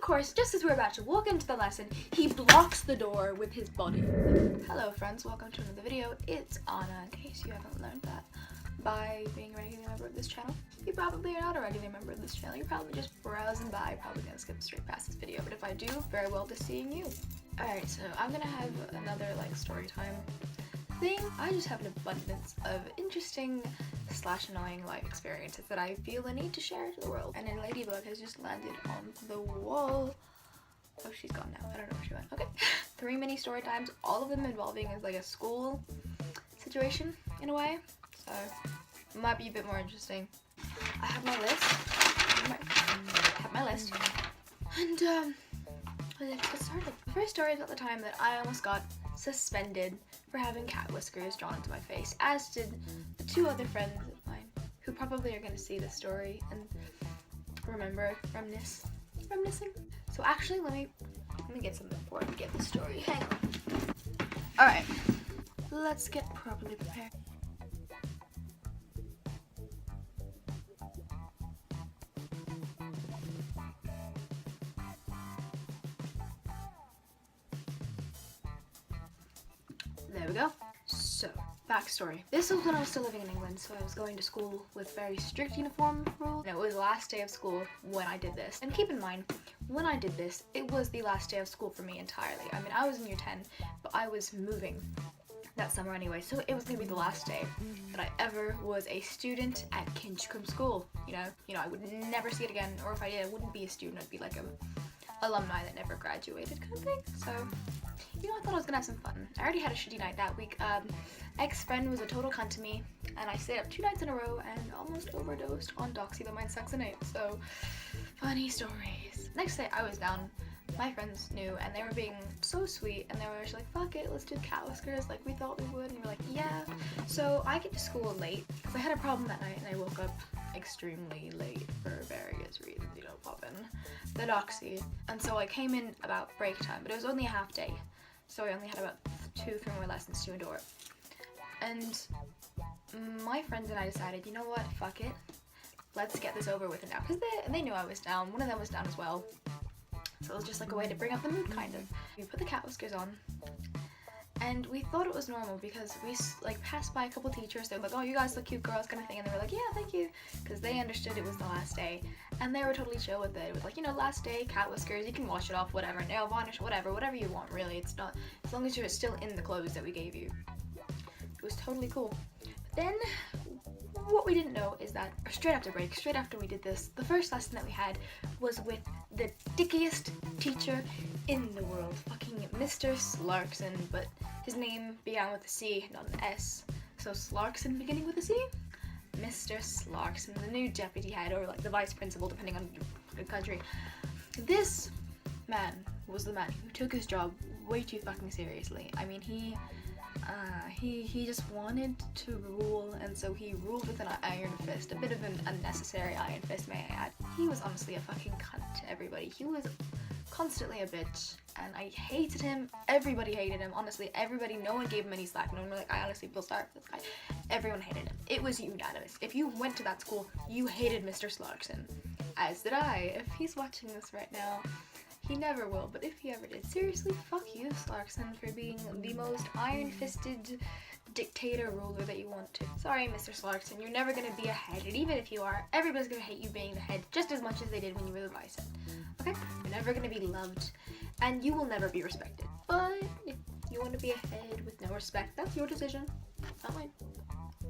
course, just as we're about to walk into the lesson, he blocks the door with his body. Hello friends, welcome to another video. It's Anna, in case you haven't learned that by being a regular member of this channel. You probably are not a regular member of this channel. You're probably just browsing by, probably gonna skip straight past this video, but if I do, very well to seeing you. Alright, so I'm gonna have another story time thing. I just have an abundance of interesting / annoying life experiences that I feel the need to share to the world. And a ladybug has just landed on the wall. Oh, she's gone now. I don't know where she went. Okay. 3 mini story times, all of them involving a school situation in a way. So it might be a bit more interesting. I have my list. And let's get started. The first story is about the time that I almost got suspended for having cat whiskers drawn into my face, as did the 2 other friends of mine who probably are going to see this story and remember reminiscing. So actually, let me get something before I get the story. Hang on. All right, let's get properly prepared. There we go. So, backstory. This was when I was still living in England, so I was going to school with very strict uniform rules. And it was the last day of school when I did this. And keep in mind, when I did this, it was the last day of school for me entirely. I mean, I was in year 10, but I was moving that summer anyway, so it was going to be the last day that I ever was a student at Kinchcombe School. You know, I would never see it again, or if I did, I wouldn't be a student, I'd be like a alumni that never graduated kind of thing. So, you know, I thought I was gonna have some fun. I already had a shitty night that week. Ex-friend was a total cunt to me, and I stayed up 2 nights in a row and almost overdosed on doxylamine. So, funny stories. Next day, I was down. My friends knew, and they were being so sweet, and they were just like, fuck it, let's do cat whiskers like we thought we would, and we're like, yeah. So I get to school late, because I had a problem that night, and I woke up extremely late for various reasons, you know, popping the doxy. And so I came in about break time, but it was only a half day, so I only had about 2-3 more lessons to endure. And my friends and I decided, you know what, fuck it, let's get this over with now, because they knew I was down. One of them was down as well. So it was just a way to bring up the mood, kind of. We put the cat whiskers on, and we thought it was normal because we passed by a couple teachers. They were like, oh, you guys look cute girls, kind of thing, and they were like, yeah, thank you, because they understood it was the last day, and they were totally chill with it. It was like, you know, last day, cat whiskers, you can wash it off, whatever, nail varnish, whatever you want, really. It's not, as long as you're still in the clothes that we gave you. It was totally cool. But then, what we didn't know is that straight after we did this, the first lesson that we had was with the dickiest teacher in the world, fucking Mr. Slarkson, but his name began with a C, not an S, so Slarkson beginning with a C? Mr. Slarkson, the new deputy head, or the vice principal, depending on the country. This man was the man who took his job way too fucking seriously. I mean, he just wanted to rule, and so he ruled with an iron fist, a bit of an unnecessary iron fist, may I add. He was honestly a fucking cunt to everybody. He was constantly a bitch, and I hated him. Everybody hated him, honestly. Everybody, no one gave him any slack. No one was like, I honestly feel sorry for this guy. Everyone hated him. It was unanimous. If you went to that school, you hated Mr. Slarkson, as did I. If he's watching this right now, he never will, but if he ever did, seriously, fuck you, Slarkson, for being the most iron-fisted dictator ruler that you want to. Sorry, Mr. Slarkson, you're never gonna be a head, and even if you are, everybody's gonna hate you being the head just as much as they did when you were the vice head. Okay? You're never gonna be loved, and you will never be respected. But if you want to be a head with no respect, that's your decision, not mine.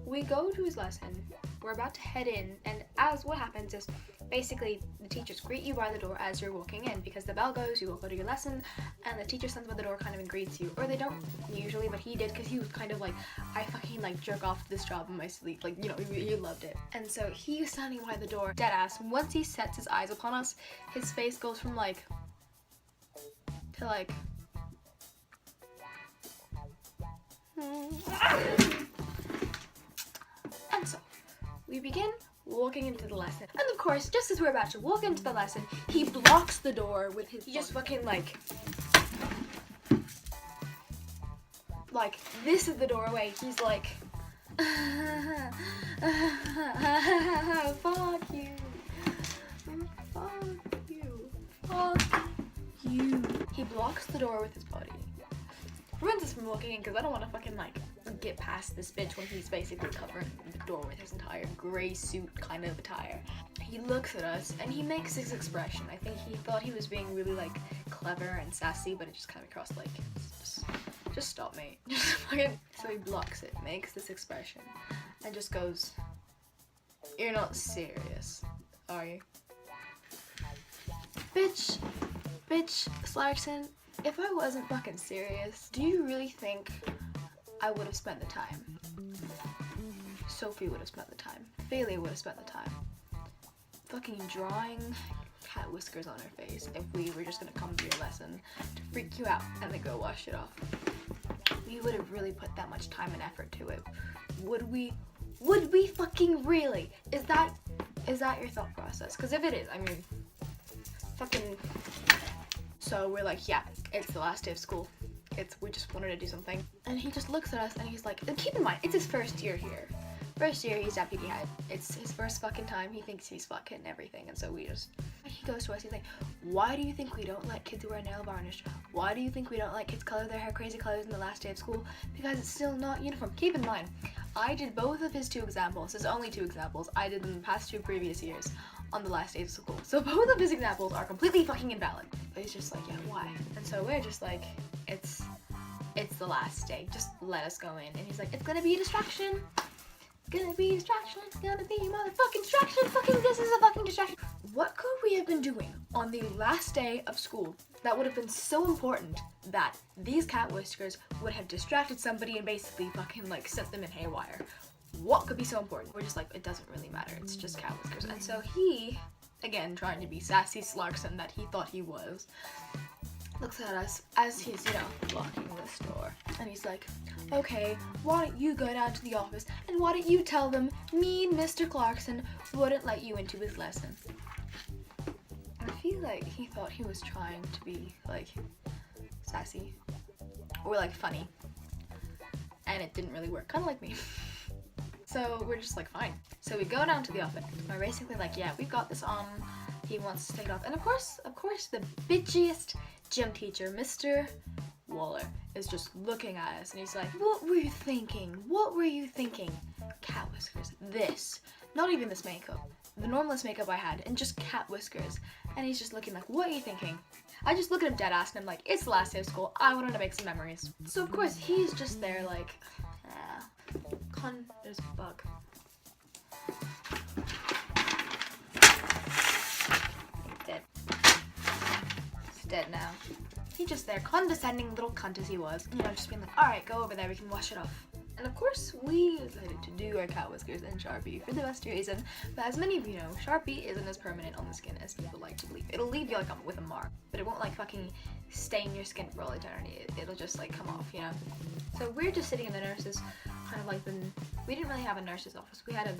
We go to his lesson, we're about to head in, and what happens is, basically, the teachers greet you by the door as you're walking in, because the bell goes, you will go to your lesson, and the teacher stands by the door kind of and greets you. Or they don't usually, but he did, because he was kind of like, I fucking jerk off to this job in my sleep, you know, he loved it. And so he was standing by the door, dead ass. Once he sets his eyes upon us, his face goes from to and so, we begin walking into the lesson. And of course, just as we're about to walk into the lesson, he blocks the door with his... He just fucking this is the doorway. He's like... Fuck you. Fuck you. Fuck blocks the door with his body. Prevents us from looking in because I don't want to fucking like get past this bitch when he's basically covering the door with his entire gray suit kind of attire. He looks at us and he makes his expression. I think he thought he was being really like clever and sassy, but it just kind of crossed like, just stop, mate. Just fucking. So he blocks it, makes this expression, and just goes, "You're not serious, are you?" Bitch, Slarkson, if I wasn't fucking serious, do you really think I would have spent the time? Sophie would have spent the time. Bailey would have spent the time. Fucking drawing cat whiskers on her face if we were just gonna come to your lesson to freak you out and then go wash it off. We would have really put that much time and effort to it. Would we? Would we fucking really? Is that your thought process? Because if it is, I mean, fucking. So we're like, yeah, it's the last day of school. We just wanted to do something. And he just looks at us and he's like, and keep in mind, it's his first year here. First year he's deputy head. It's his first fucking time. He thinks he's fucking everything. And so he goes to us, he's like, why do you think we don't let kids wear nail varnish? Why do you think we don't let kids color their hair crazy colors in the last day of school? Because it's still not uniform. Keep in mind, I did both of his 2 examples. There's only 2 examples. I did them the past 2 previous years on the last day of school. So both of his examples are completely fucking invalid. But he's just like, yeah, why? And so we're just like, it's the last day. Just let us go in. And he's like, it's gonna be a distraction. It's gonna be a distraction. It's gonna be a motherfucking distraction. Fucking this is a fucking distraction. What could we have been doing on the last day of school that would have been so important that these cat whiskers would have distracted somebody and basically fucking like set them in haywire? What could be so important? We're just like, it doesn't really matter. It's just cat whiskers. And so he, again, trying to be sassy Slarkson that he thought he was, looks at us as he's, blocking this door. And he's like, okay, why don't you go down to the office and why don't you tell them me and Mr. Clarkson wouldn't let you into his lesson? I feel like he thought he was trying to be, like, sassy or, like, funny. And it didn't really work. Kind of like me. So we're just like, fine. So we go down to the office. We're basically like, yeah, we've got this on. He wants to take it off. And of course, the bitchiest gym teacher, Mr. Waller, is just looking at us and he's like, what were you thinking? What were you thinking? Cat whiskers. This. Not even this makeup. The normalest makeup I had, and just cat whiskers. And he's just looking like, what are you thinking? I just look at him dead ass and I'm like, it's the last day of school. I wanted to make some memories. So of course, he's just there like, there's a bug. He's dead. He's dead now. He's just there, condescending little cunt as he was. Just being like, alright, go over there, we can wash it off. And of course, we decided to do our cat whiskers in Sharpie for the best reason. But as many of you know, Sharpie isn't as permanent on the skin as people like to believe. It'll leave you like with a mark, but it won't like fucking stain your skin for all eternity. It'll just like come off, So we're just sitting in the nurses, kind of like we didn't really have a nurse's office. We had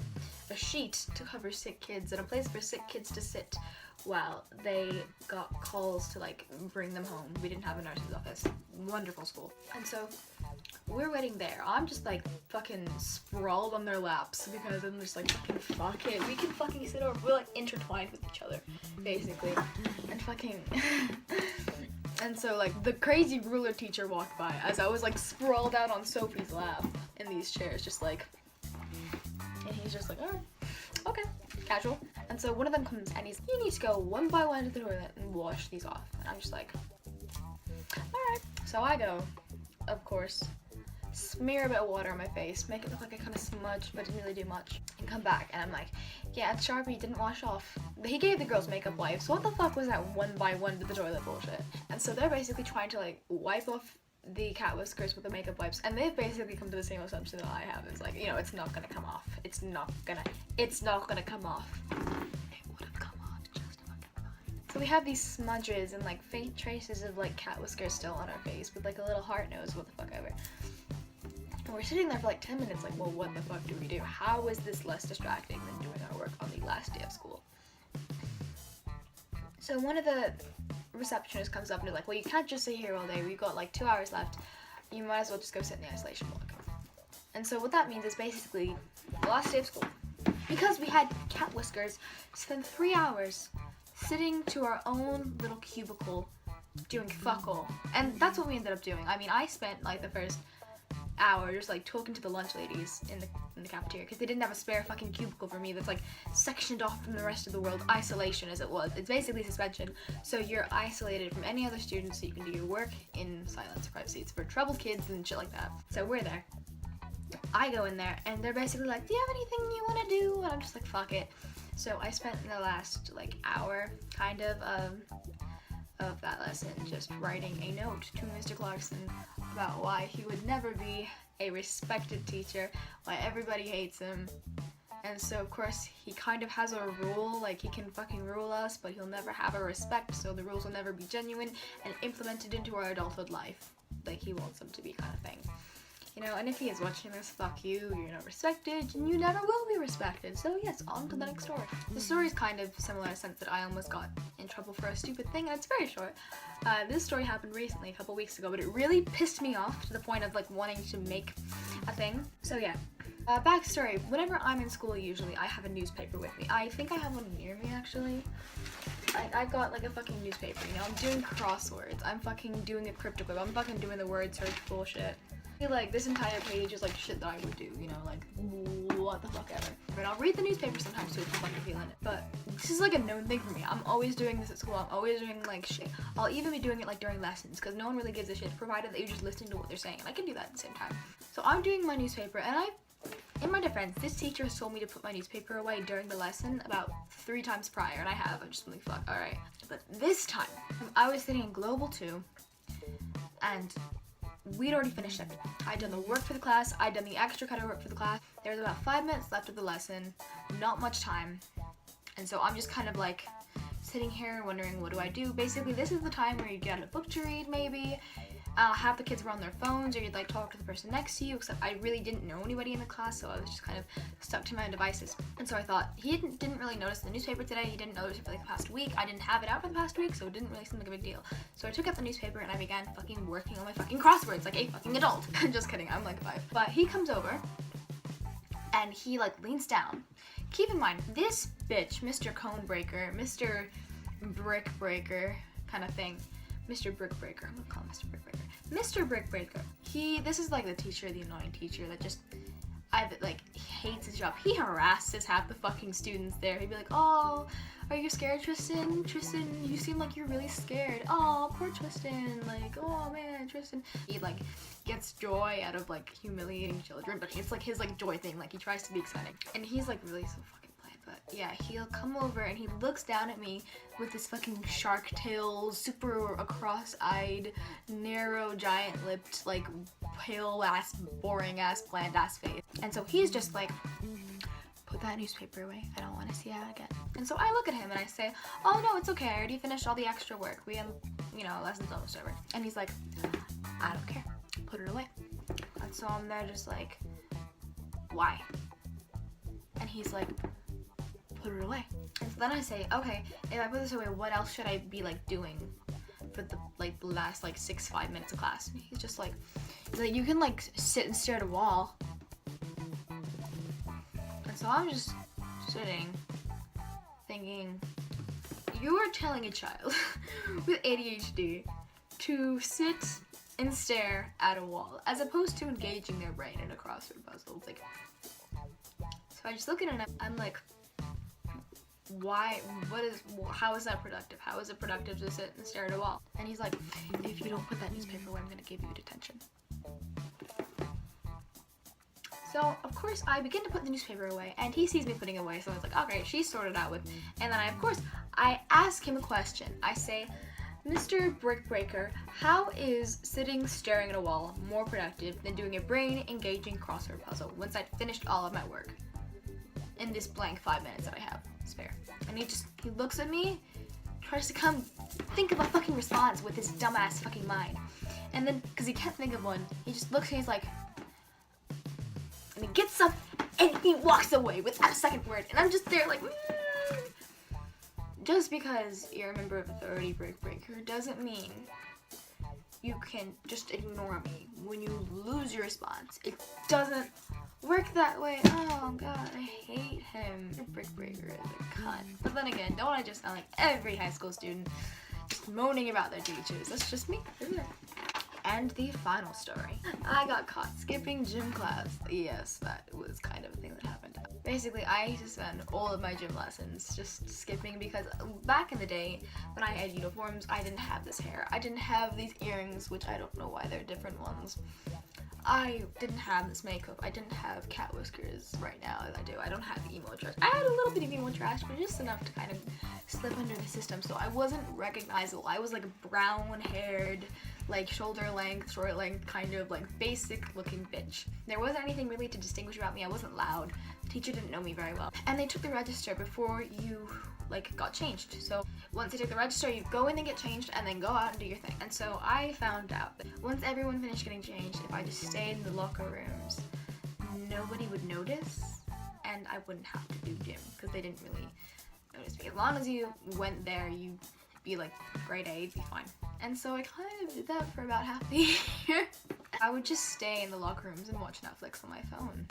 a sheet to cover sick kids and a place for sick kids to sit while they got calls to like bring them home. We didn't have a nurse's office. Wonderful school. And so we're waiting there. I'm just like fucking sprawled on their laps because I'm just like, fucking fuck it. We can fucking sit over. We're like intertwined with each other, basically. And fucking and so like the crazy ruler teacher walked by as I was like sprawled out on Sophie's lap in these chairs, just like, and he's just like, alright, okay, casual. And so one of them comes and you need to go one by one to the toilet and wash these off. And I'm just like, alright. So I go, of course, smear a bit of water on my face, make it look like I kind of smudged but didn't really do much, and come back and I'm like, yeah, Sharpie didn't wash off. He gave the girls makeup wipes, so what the fuck was that one by one to the toilet bullshit? And so they're basically trying to like wipe off the cat whiskers with the makeup wipes, and they've basically come to the same assumption that I have. It's like, it's not gonna come off. It's not gonna come off. It would have come off just fucking fine. So we have these smudges and like faint traces of like cat whiskers still on our face with like a little heart nose, what the fuck ever. And we're sitting there for like 10 minutes like, well, what the fuck do we do? How is this less distracting than doing our work on the last day of school? So one of the receptionists comes up and is like, well, you can't just sit here all day. We've got like 2 hours left. You might as well just go sit in the isolation block. And so what that means is basically the last day of school. Because we had cat whiskers, spend 3 hours sitting to our own little cubicle doing fuck all. And that's what we ended up doing. I mean, I spent like the first hour just like talking to the lunch ladies in the cafeteria because they didn't have a spare fucking cubicle for me that's like sectioned off from the rest of the world. Isolation as it was. It's basically suspension. So you're isolated from any other students so you can do your work in silence, privacy. It's for troubled kids and shit like that. So we're there. I go in there and they're basically like, do you have anything you want to do? And I'm just like, fuck it. So I spent the last like hour kind of that lesson just writing a note to Mr. Clarkson about why he would never be a respected teacher, why everybody hates him. And so of course he kind of has a rule, like he can fucking rule us, but he'll never have a respect, so the rules will never be genuine and implemented into our adulthood life like he wants them to be, kind of thing. You know, and if he is watching this, fuck you, you're not respected, and you never will be respected. So yes, on to the next story. The story is kind of similar in the sense that I almost got in trouble for a stupid thing, and it's very short. This story happened recently, a couple weeks ago, but it really pissed me off to the point of like wanting to make a thing. So yeah. Backstory, whenever I'm in school usually, I have a newspaper with me. I think I have one near me actually. I got like a fucking newspaper, you know, I'm doing crosswords, I'm fucking doing a cryptograph, I'm fucking doing the word search bullshit. I feel like this entire page is like shit that I would do, you know, like what the fuck ever. But I'll read the newspaper sometimes too if I'm fucking feeling it. But this is like a known thing for me. I'm always doing this at school. I'm always doing like shit. I'll even be doing it like during lessons because no one really gives a shit provided that you're just listening to what they're saying. And I can do that at the same time. So I'm doing my newspaper and in my defense, this teacher has told me to put my newspaper away during the lesson about 3 times prior, and I have. I'm just like, fuck, alright. But this time, I was sitting in Global 2, and we'd already finished it. I'd done the work for the class, I'd done the extra credit work for the class. There was about 5 minutes left of the lesson, not much time. And so I'm just kind of like sitting here wondering, what do I do? Basically, this is the time where you get a book to read, maybe. Have the kids were on their phones, or you'd like talk to the person next to you, except I really didn't know anybody in the class, so I was just kind of stuck to my own devices. And so I thought, he didn't really notice the newspaper today, he didn't notice it for like the past week, I didn't have it out for the past week, so it didn't really seem like a big deal. So I took out the newspaper and I began fucking working on my fucking crosswords like a fucking adult. Just kidding, I'm like 5. But he comes over, and he like leans down. Keep in mind, this bitch, Mr. Cone Breaker, Mr. Brick Breaker kind of thing, Mr. Brick Breaker, I'm gonna call him Mr. Brick Breaker. Mr. Brick Breaker, this is like the teacher, the annoying teacher that just, hates his job. He harasses half the fucking students there. He'd be like, oh, are you scared, Tristan? Tristan, you seem like you're really scared. Oh, poor Tristan, like, oh man, Tristan. He like gets joy out of like humiliating children, but it's like his like joy thing, like he tries to be exciting. And he's like really so fucking bland, but yeah, he'll come over and he looks down at me with this fucking shark tail, super cross-eyed, narrow, giant-lipped, like pale-ass, boring-ass, bland-ass face. And so he's just like, put that newspaper away. I don't want to see that again. And so I look at him and I say, oh no, it's okay. I already finished all the extra work. We have, you know, lessons almost over. And he's like, I don't care. Put it away. And so I'm there just like, why? And he's like, put it away. And so then I say, okay, if I put this away, what else should I be like doing for the last like 5 minutes of class? And he's just like, you can like sit and stare at a wall. And so I'm just sitting thinking, you are telling a child with ADHD to sit and stare at a wall as opposed to engaging their brain in a crossword puzzle. It's like, so I just look at it and I'm like, how is that productive? How is it productive to sit and stare at a wall? And he's like, if you don't put that newspaper away, I'm gonna give you detention. So of course I begin to put the newspaper away and he sees me putting it away, so I was like, okay, she's sorted out with me. And then I ask him a question. I say, Mr. Brick Breaker, how is sitting staring at a wall more productive than doing a brain engaging crossword puzzle once I'd finished all of my work in this blank 5 minutes that I have spare? And he looks at me, tries to think of a fucking response with his dumbass fucking mind. And then, because he can't think of one, he just looks and he's like, and he gets up and he walks away without a second word. And I'm just there like, Just because you're a member of Authority Brick Breaker doesn't mean you can just ignore me when you lose your response. It doesn't work that way. Oh god, I hate him. Brick Breaker is a cunt. But then again, don't I just sound like every high school student? just moaning about their teachers. That's just me. And the final story. I got caught skipping gym class. Yes, that was kind of a thing that happened. Basically, I used to spend all of my gym lessons just skipping because back in the day when I had uniforms, I didn't have this hair. I didn't have these earrings, which I don't know why they're different ones. I didn't have this makeup. I didn't have cat whiskers right now as I do. I don't have emo trash. I had a little bit of emo trash, but just enough to kind of slip under the system. So I wasn't recognizable. I was like a brown haired, like shoulder length, short length, kind of like basic looking bitch. There wasn't anything really to distinguish about me. I wasn't loud. The teacher didn't know me very well. And they took the register before you like got changed. So once they took the register, you go in and get changed and then go out and do your thing. And so I found out that once everyone finished getting changed, if I just stayed in the locker rooms, nobody would notice and I wouldn't have to do gym because they didn't really notice me. As long as you went there, you'd be like grade A, you'd be fine. And so I kind of did that for about half the year. I would just stay in the locker rooms and watch Netflix on my phone.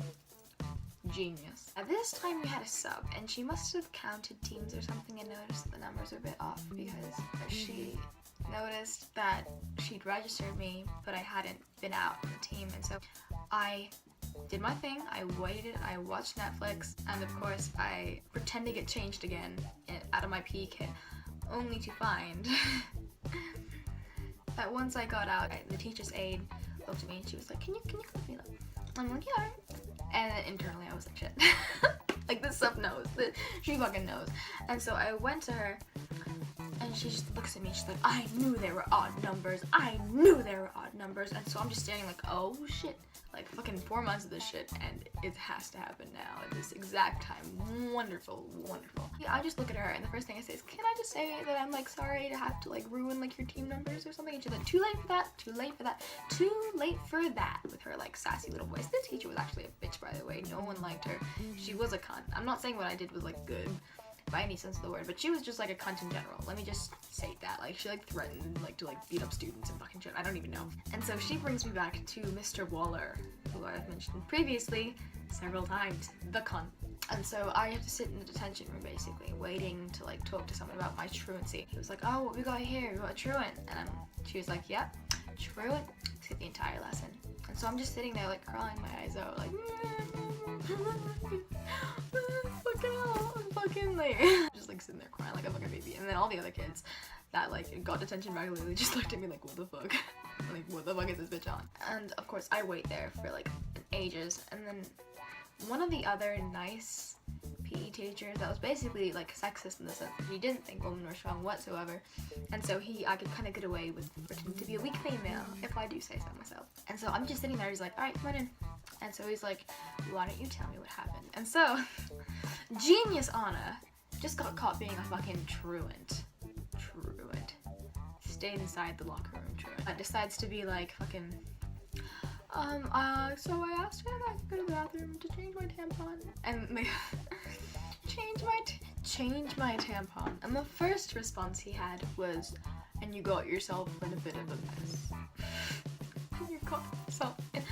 Genius. At this time we had a sub and she must have counted teams or something and noticed the numbers were a bit off because she noticed that she'd registered me but I hadn't been out on the team, and so I did my thing. I waited, I watched Netflix, and of course I pretend to get changed again out of my PE kit, only to find that once I got out, the teacher's aide looked at me and she was like, can you clean me up? I'm like, yeah. And then internally I was like, shit. Like this sub knows, she fucking knows. And so I went to her and she just looks at me, she's like, I knew there were odd numbers. I knew there were odd numbers. And so I'm just standing like, oh shit. Like fucking 4 months of this shit and it has to happen now at this exact time. Wonderful, wonderful. Yeah, I just look at her and the first thing I say is, can I just say that I'm like sorry to have to like ruin like your team numbers or something? And she's like, too late for that, too late for that, too late for that, with her like sassy little voice. The teacher was actually a bitch, by the way. No one liked her. She was a cunt. I'm not saying what I did was like good by any sense of the word, but she was just like a cunt in general. Let me just say that. Like she like threatened like to like beat up students and fucking shit. I don't even know. And so she brings me back to Mr. Waller, who I've mentioned previously several times, the cunt. And so I have to sit in the detention room basically, waiting to like talk to someone about my truancy. He was like, oh, what we got here? We got a truant. And she was like, yep, truant. Skip the entire lesson. And so I'm just sitting there like crying my eyes out, like fucking hell, I'm fucking like just like sitting there crying like a fucking baby. And then all the other kids that like got detention regularly just looked at me like, what the fuck? Like, what the fuck is this bitch on? And of course I wait there for like ages, and then one of the other nice PE teachers that was basically like sexist in the sense that he didn't think women were strong whatsoever, and so I could kind of get away with pretending to be a weak female, if I do say so myself. And so I'm just sitting there, he's like, alright, come on in. And so he's like, why don't you tell me what happened? And so genius Anna just got caught being a fucking truant. Stayed inside the locker room, truant. Decides to be like fucking so I asked her if I could go to the bathroom to change my tampon, and they change my tampon. And the first response he had was, and you got yourself in a bit of a mess. You got yourself in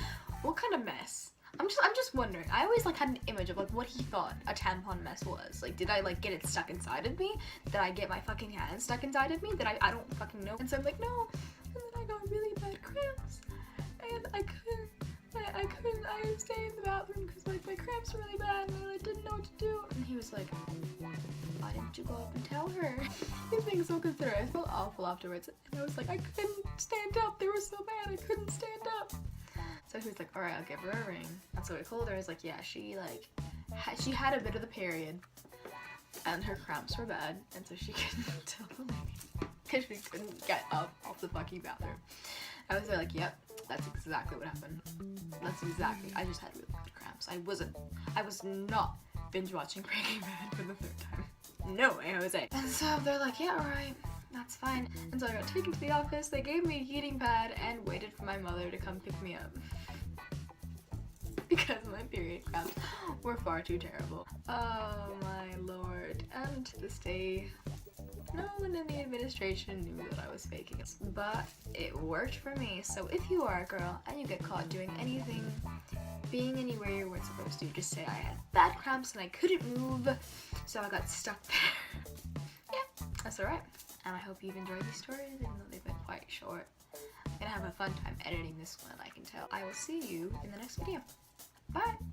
what kind of mess? I'm just wondering. I always like had an image of like what he thought a tampon mess was. Like, did I like get it stuck inside of me? Did I get my fucking hand stuck inside of me? I don't fucking know. And so I'm like, no. And then I got really bad cramps, and I couldn't stay in the bathroom because like my cramps were really bad and I didn't know what to do. And he was like, why didn't you go up and tell her? He was being so considerate. I felt awful afterwards. And I was like, I couldn't stand up. They were so bad. I couldn't stand up. So he was like, all right, I'll give her a ring. And so I called her. I was like, yeah, she had a bit of the period and her cramps were bad. And so she couldn't tell the lady because she couldn't get up off the fucking bathroom. I was like, yep, that's exactly what happened. I just had really bad cramps. I was not binge watching Breaking Bad for the 3rd time. No way, Jose. And so they're like, yeah, alright, that's fine. And so I got taken to the office, they gave me a heating pad and waited for my mother to come pick me up. Because my period cramps were far too terrible. Oh my lord. And to this day, no one in the administration knew that I was faking it. But it worked for me. So if you are a girl and you get caught doing anything, being anywhere you weren't supposed to, just say I had bad cramps and I couldn't move, so I got stuck there. Yeah, that's alright. And I hope you've enjoyed these stories, even though they've been quite short. I'm gonna have a fun time editing this one, I can tell. I will see you in the next video. Bye!